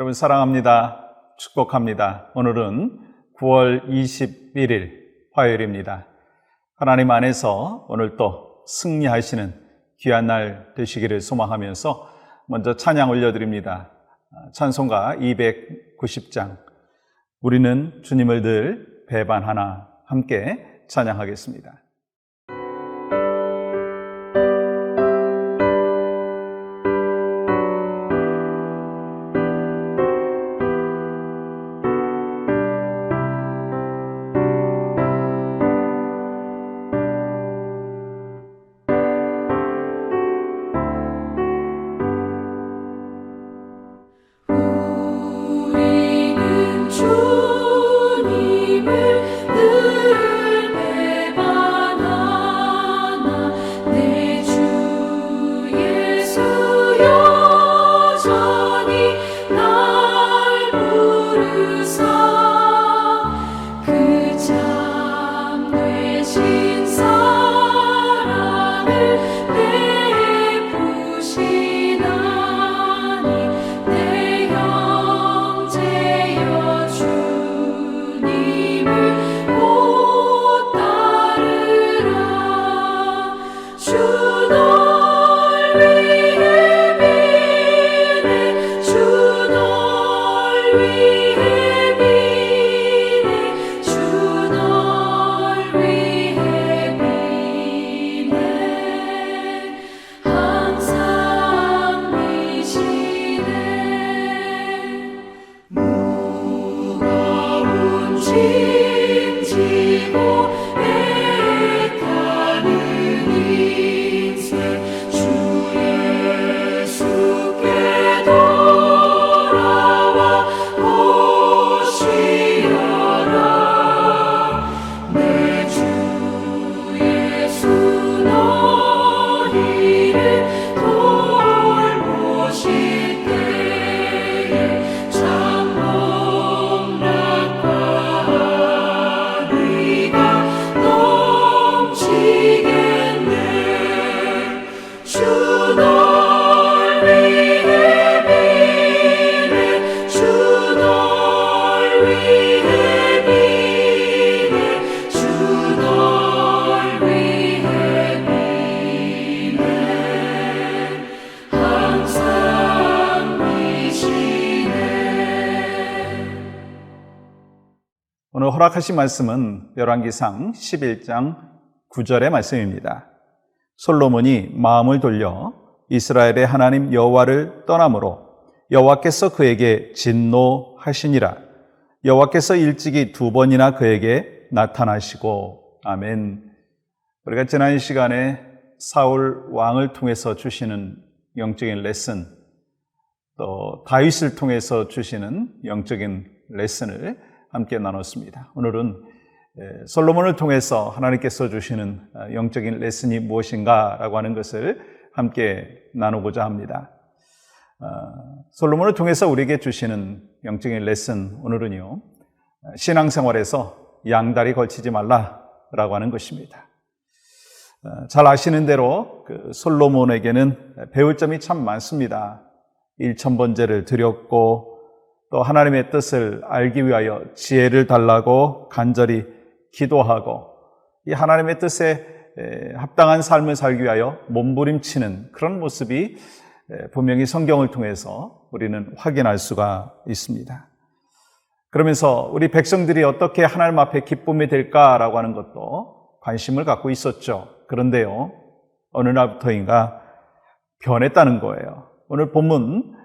여러분 사랑합니다. 축복합니다. 오늘은 9월 21일 화요일입니다. 하나님 안에서 오늘 또 승리하시는 귀한 날 되시기를 소망하면서 먼저 찬양 올려드립니다. 찬송가 290장 우리는 주님을 늘 배반하나 함께 찬양하겠습니다. 오늘 허락하신 말씀은 열왕기상 11장 9절의 말씀입니다. 솔로몬이 마음을 돌려 이스라엘의 하나님 여호와를 떠나므로 여호와께서 그에게 진노하시니라. 여호와께서 일찍이 2번이나 그에게 나타나시고. 아멘. 우리가 지난 시간에 사울 왕을 통해서 주시는 영적인 레슨, 또 다윗을 통해서 주시는 영적인 레슨을 함께 나눴습니다. 오늘은 솔로몬을 통해서 하나님께서 주시는 영적인 레슨이 무엇인가라고 하는 것을 함께 나누고자 합니다. 솔로몬을 통해서 우리에게 주시는 영적인 레슨, 오늘은요, 신앙생활에서 양다리 걸치지 말라라고 하는 것입니다. 잘 아시는 대로 솔로몬에게는 배울 점이 참 많습니다. 1000번제를 드렸고 또 하나님의 뜻을 알기 위하여 지혜를 달라고 간절히 기도하고 이 하나님의 뜻에 합당한 삶을 살기 위하여 몸부림치는 그런 모습이 분명히 성경을 통해서 우리는 확인할 수가 있습니다. 그러면서 우리 백성들이 어떻게 하나님 앞에 기쁨이 될까라고 하는 것도 관심을 갖고 있었죠. 그런데요, 어느 날부터인가 변했다는 거예요. 오늘 본문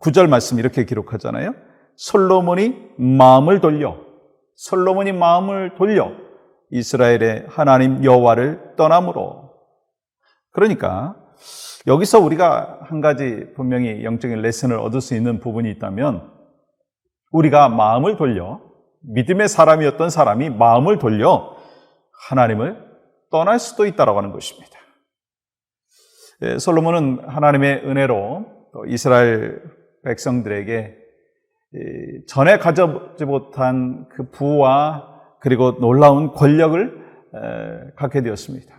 9절 말씀 이렇게 기록하잖아요. 솔로몬이 마음을 돌려 이스라엘의 하나님 여호와를 떠남으로. 그러니까 여기서 우리가 한 가지 분명히 영적인 레슨을 얻을 수 있는 부분이 있다면, 우리가 마음을 돌려, 믿음의 사람이었던 사람이 마음을 돌려 하나님을 떠날 수도 있다고 하는 것입니다. 솔로몬은 하나님의 은혜로 또 이스라엘 백성들에게 전에 가져보지 못한 그 부와 그리고 놀라운 권력을 갖게 되었습니다.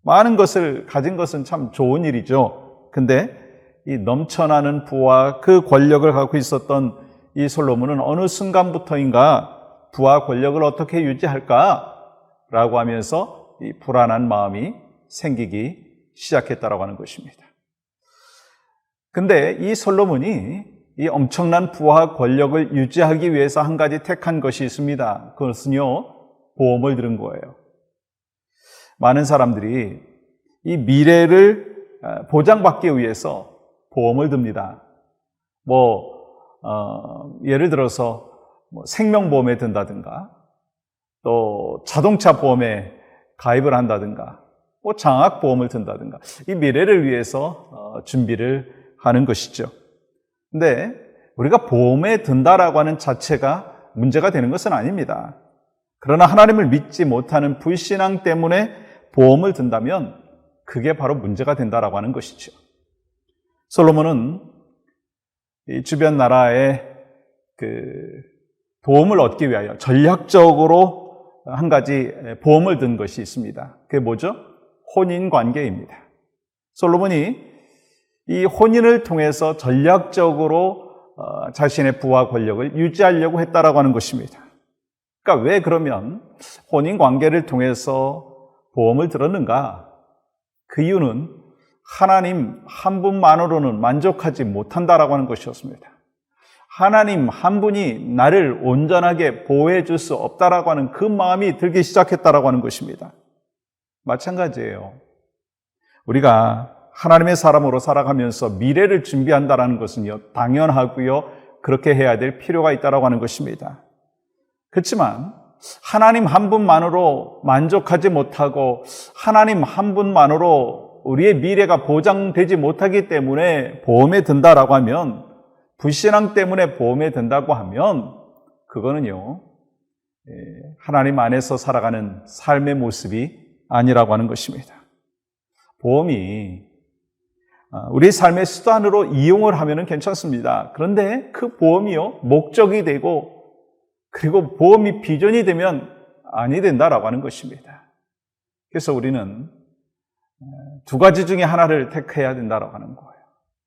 많은 것을 가진 것은 참 좋은 일이죠. 근데 이 넘쳐나는 부와 그 권력을 갖고 있었던 이 솔로몬은 어느 순간부터인가 부와 권력을 어떻게 유지할까라고 하면서 이 불안한 마음이 생기기 시작했다라고 하는 것입니다. 근데 이 솔로몬이 이 엄청난 부와 권력을 유지하기 위해서 한 가지 택한 것이 있습니다. 그것은요, 보험을 들은 거예요. 많은 사람들이 이 미래를 보장받기 위해서 보험을 듭니다. 예를 들어서 생명보험에 든다든가, 또 자동차 보험에 가입을 한다든가, 장학보험을 든다든가, 이 미래를 위해서 준비를 하는 것이죠. 근데 우리가 보험에 든다라고 하는 자체가 문제가 되는 것은 아닙니다. 그러나 하나님을 믿지 못하는 불신앙 때문에 보험을 든다면 그게 바로 문제가 된다라고 하는 것이죠. 솔로몬은 이 주변 나라의 도움을 얻기 위하여 전략적으로 한 가지 보험을 든 것이 있습니다. 그게 뭐죠? 혼인 관계입니다. 솔로몬이 이 혼인을 통해서 전략적으로 자신의 부와 권력을 유지하려고 했다라고 하는 것입니다. 그러니까 왜 그러면 혼인 관계를 통해서 보험을 들었는가? 그 이유는 하나님 한 분만으로는 만족하지 못한다라고 하는 것이었습니다. 하나님 한 분이 나를 온전하게 보호해 줄 수 없다라고 하는 그 마음이 들기 시작했다라고 하는 것입니다. 마찬가지예요. 우리가 하나님의 사람으로 살아가면서 미래를 준비한다는 것은요, 당연하고요, 그렇게 해야 될 필요가 있다고 하는 것입니다. 그렇지만 하나님 한 분만으로 만족하지 못하고 하나님 한 분만으로 우리의 미래가 보장되지 못하기 때문에 보험에 든다라고 하면, 불신앙 때문에 보험에 든다고 하면 그거는요, 하나님 안에서 살아가는 삶의 모습이 아니라고 하는 것입니다. 보험이 우리 삶의 수단으로 이용을 하면 괜찮습니다. 그런데 그 보험이요, 목적이 되고 그리고 보험이 비전이 되면 아니 된다라고 하는 것입니다. 그래서 우리는 두 가지 중에 하나를 택해야 된다라고 하는 거예요.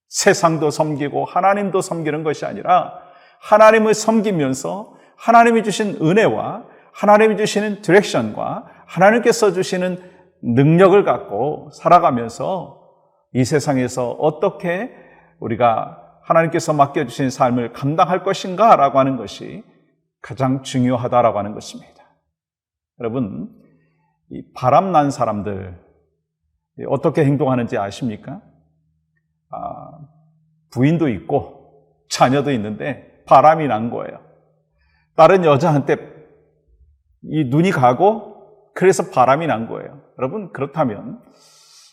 세상도 섬기고 하나님도 섬기는 것이 아니라 하나님을 섬기면서 하나님이 주신 은혜와 하나님이 주시는 디렉션과 하나님께서 주시는 능력을 갖고 살아가면서 이 세상에서 어떻게 우리가 하나님께서 맡겨주신 삶을 감당할 것인가 라고 하는 것이 가장 중요하다라고 하는 것입니다. 여러분, 이 바람난 사람들 어떻게 행동하는지 아십니까? 부인도 있고 자녀도 있는데 바람이 난 거예요. 다른 여자한테 이 눈이 가고 그래서 바람이 난 거예요. 여러분, 그렇다면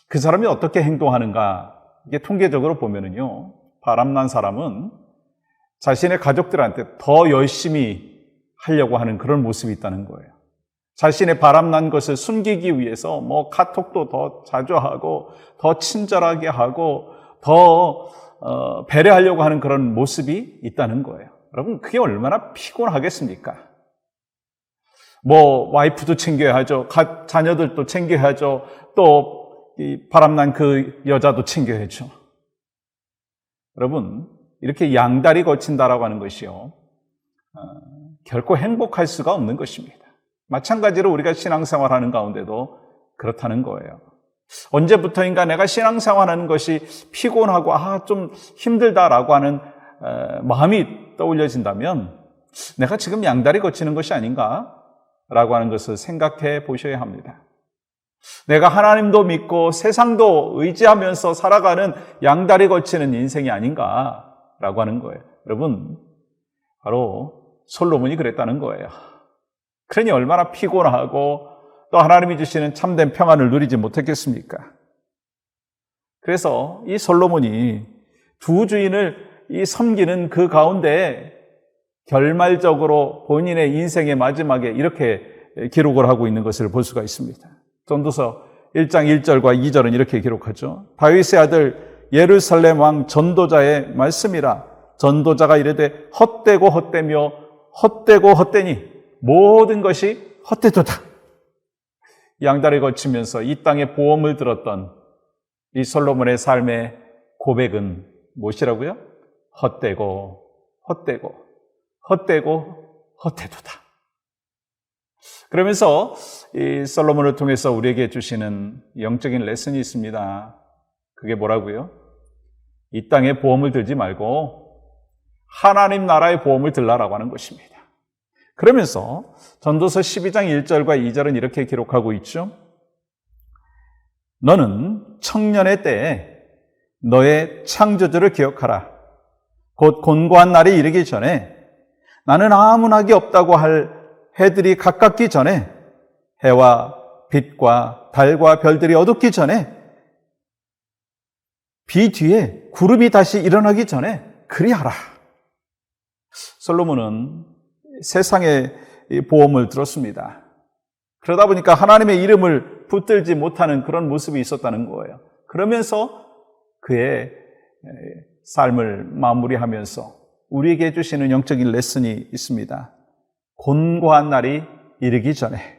그 사람이 어떻게 행동하는가? 이게 통계적으로 보면은요, 바람난 사람은 자신의 가족들한테 더 열심히 하려고 하는 그런 모습이 있다는 거예요. 자신의 바람난 것을 숨기기 위해서 카톡도 더 자주 하고 더 친절하게 하고 더 배려하려고 하는 그런 모습이 있다는 거예요. 여러분, 그게 얼마나 피곤하겠습니까? 와이프도 챙겨야죠. 자녀들도 챙겨야죠. 또 이 바람난 그 여자도 챙겨야죠. 여러분, 이렇게 양다리 거친다라고 하는 것이요, 결코 행복할 수가 없는 것입니다. 마찬가지로 우리가 신앙생활하는 가운데도 그렇다는 거예요. 언제부터인가 내가 신앙생활하는 것이 피곤하고 좀 힘들다라고 하는 마음이 떠올려진다면 내가 지금 양다리 거치는 것이 아닌가? 라고 하는 것을 생각해 보셔야 합니다. 내가 하나님도 믿고 세상도 의지하면서 살아가는 양다리 거치는 인생이 아닌가? 라고 하는 거예요. 여러분, 바로 솔로몬이 그랬다는 거예요. 그러니 얼마나 피곤하고 또 하나님이 주시는 참된 평안을 누리지 못했겠습니까? 그래서 이 솔로몬이 두 주인을 섬기는 그 가운데 결말적으로 본인의 인생의 마지막에 이렇게 기록을 하고 있는 것을 볼 수가 있습니다. 전도서 1장 1절과 2절은 이렇게 기록하죠. 다윗의 아들 예루살렘 왕 전도자의 말씀이라. 전도자가 이르되 헛되고 헛되며 헛되고 헛되니 모든 것이 헛되도다. 양다리 거치면서 이 땅에 보험을 들었던 이 솔로몬의 삶의 고백은 무엇이라고요? 헛되고 헛되고 헛되고 헛되도다. 그러면서 이 솔로몬을 통해서 우리에게 주시는 영적인 레슨이 있습니다. 그게 뭐라고요? 이 땅에 보험을 들지 말고 하나님 나라의 보험을 들라라고 하는 것입니다. 그러면서 전도서 12장 1절과 2절은 이렇게 기록하고 있죠. 너는 청년의 때에 너의 창조주를 기억하라. 곧 곤고한 날이 이르기 전에 나는 아무 낙이 없다고 할 해들이 가깝기 전에 해와 빛과 달과 별들이 어둡기 전에 비 뒤에 구름이 다시 일어나기 전에 그리하라. 솔로몬은 세상의 보험을 들었습니다. 그러다 보니까 하나님의 이름을 붙들지 못하는 그런 모습이 있었다는 거예요. 그러면서 그의 삶을 마무리하면서 우리에게 해주시는 영적인 레슨이 있습니다. 곤고한 날이 이르기 전에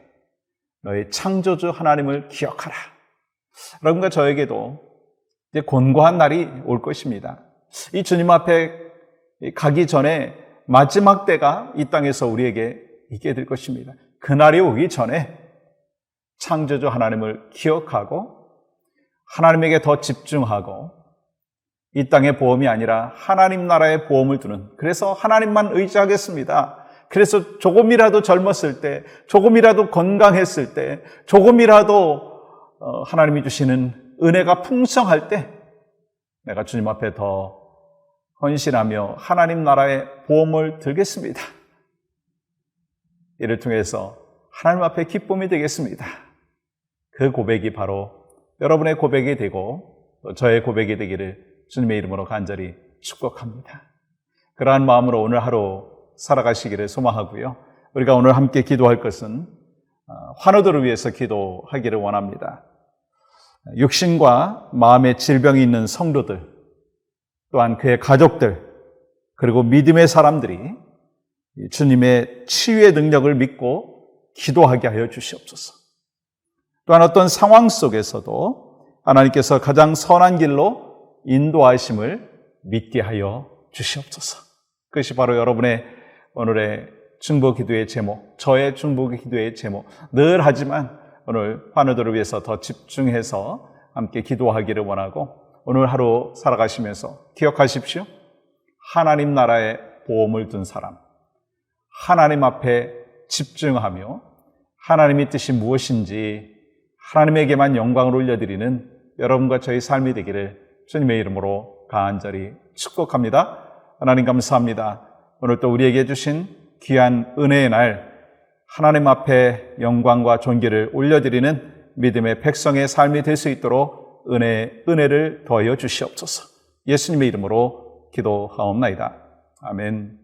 너의 창조주 하나님을 기억하라. 여러분과 저에게도 이제 곤고한 날이 올 것입니다. 이 주님 앞에 가기 전에 마지막 때가 이 땅에서 우리에게 있게 될 것입니다. 그날이 오기 전에 창조주 하나님을 기억하고 하나님에게 더 집중하고 이 땅의 보험이 아니라 하나님 나라의 보험을 두는, 그래서 하나님만 의지하겠습니다. 그래서 조금이라도 젊었을 때, 조금이라도 건강했을 때, 조금이라도 하나님이 주시는 은혜가 풍성할 때 내가 주님 앞에 더 헌신하며 하나님 나라의 보험을 들겠습니다. 이를 통해서 하나님 앞에 기쁨이 되겠습니다. 그 고백이 바로 여러분의 고백이 되고 저의 고백이 되기를 주님의 이름으로 간절히 축복합니다. 그러한 마음으로 오늘 하루 살아가시기를 소망하고요. 우리가 오늘 함께 기도할 것은 환우들을 위해서 기도하기를 원합니다. 육신과 마음의 질병이 있는 성도들, 또한 그의 가족들, 그리고 믿음의 사람들이 주님의 치유의 능력을 믿고 기도하게 하여 주시옵소서. 또한 어떤 상황 속에서도 하나님께서 가장 선한 길로 인도하심을 믿게 하여 주시옵소서. 그것이 바로 여러분의 오늘의 중보 기도의 제목, 저의 중보 기도의 제목, 늘 하지만 오늘 환우들을 위해서 더 집중해서 함께 기도하기를 원하고, 오늘 하루 살아가시면서 기억하십시오. 하나님 나라의 보험을 둔 사람, 하나님 앞에 집중하며 하나님의 뜻이 무엇인지 하나님에게만 영광을 올려드리는 여러분과 저희 삶이 되기를 주님의 이름으로 간절히 축복합니다. 하나님 감사합니다. 오늘 또 우리에게 주신 귀한 은혜의 날, 하나님 앞에 영광과 존귀를 올려드리는 믿음의 백성의 삶이 될 수 있도록 은혜를 더하여 주시옵소서. 예수님의 이름으로 기도하옵나이다. 아멘.